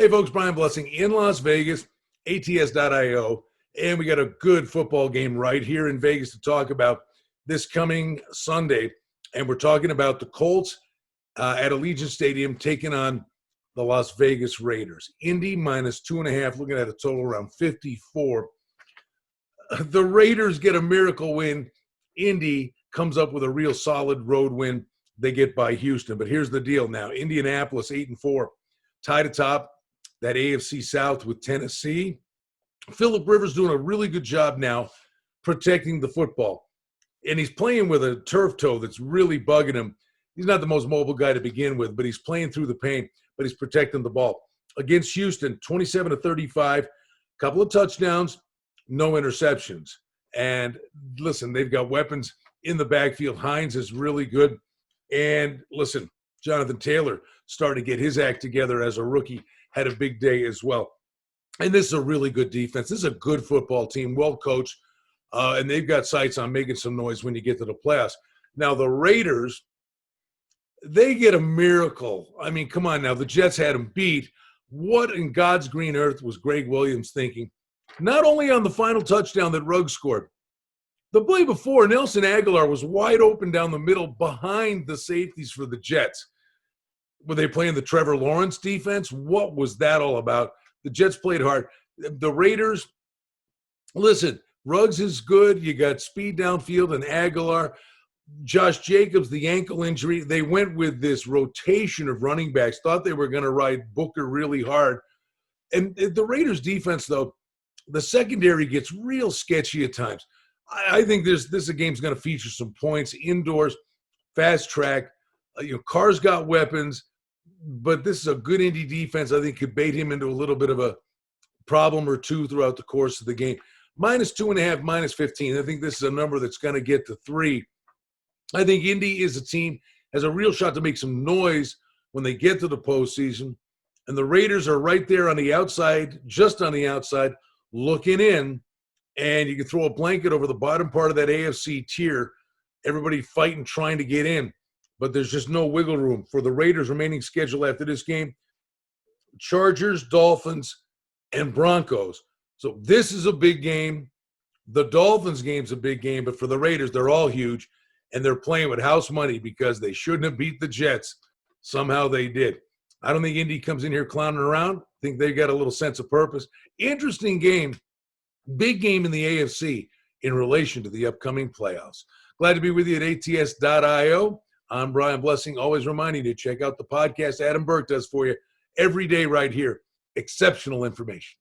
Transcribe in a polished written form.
Hey, folks, Brian Blessing in Las Vegas, ATS.io, and we got a good football game right here in Vegas to talk about this coming Sunday, and we're talking about the Colts at Allegiant Stadium taking on the Las Vegas Raiders. Indy minus 2.5, looking at a total around 54. The Raiders get a miracle win. Indy comes up with a real solid road win. They get by Houston. But here's the deal now. Indianapolis 8-4, tied atop that AFC South with Tennessee. Phillip Rivers doing a really good job now protecting the football. And he's playing with a turf toe that's really bugging him. He's not the most mobile guy to begin with, but he's playing through the pain, but he's protecting the ball. Against Houston, 27-35, couple of touchdowns, no interceptions. And listen, they've got weapons in the backfield. Hines is really good. And listen, Jonathan Taylor starting to get his act together as a rookie, had a big day as well. And this is a really good defense. This is a good football team, well coached, and they've got sights on making some noise when you get to the playoffs. Now, the Raiders, they get a miracle. I mean, come on now. The Jets had them beat. What in God's green earth was Greg Williams thinking? Not only on the final touchdown that Ruggs scored, the play before, Nelson Aguilar was wide open down the middle behind the safeties for the Jets. Were they playing the Trevor Lawrence defense? What was that all about? The Jets played hard. The Raiders, listen, Ruggs is good. You got speed downfield and Aguilar. Josh Jacobs, the ankle injury. They went with this rotation of running backs, thought they were going to ride Booker really hard. And the Raiders defense, though, the secondary gets real sketchy at times. I think this game's going to feature some points indoors, fast track. Carr's got weapons, but this is a good Indy defense. I think could bait him into a little bit of a problem or two throughout the course of the game. Minus 2.5, minus 15. I think this is a number that's going to get to 3. I think Indy is a team, has a real shot to make some noise when they get to the postseason. And the Raiders are right there on the outside, just on the outside, looking in. And you can throw a blanket over the bottom part of that AFC tier. Everybody fighting, trying to get in. But there's just no wiggle room for the Raiders' remaining schedule after this game. Chargers, Dolphins, and Broncos. So this is a big game. The Dolphins game's a big game, but for the Raiders, they're all huge. And they're playing with house money because they shouldn't have beat the Jets. Somehow they did. I don't think Indy comes in here clowning around. I think they've got a little sense of purpose. Interesting game. Big game in the AFC in relation to the upcoming playoffs. Glad to be with you at ATS.io. I'm Brian Blessing, always reminding you to check out the podcast Adam Burke does for you every day right here. Exceptional information.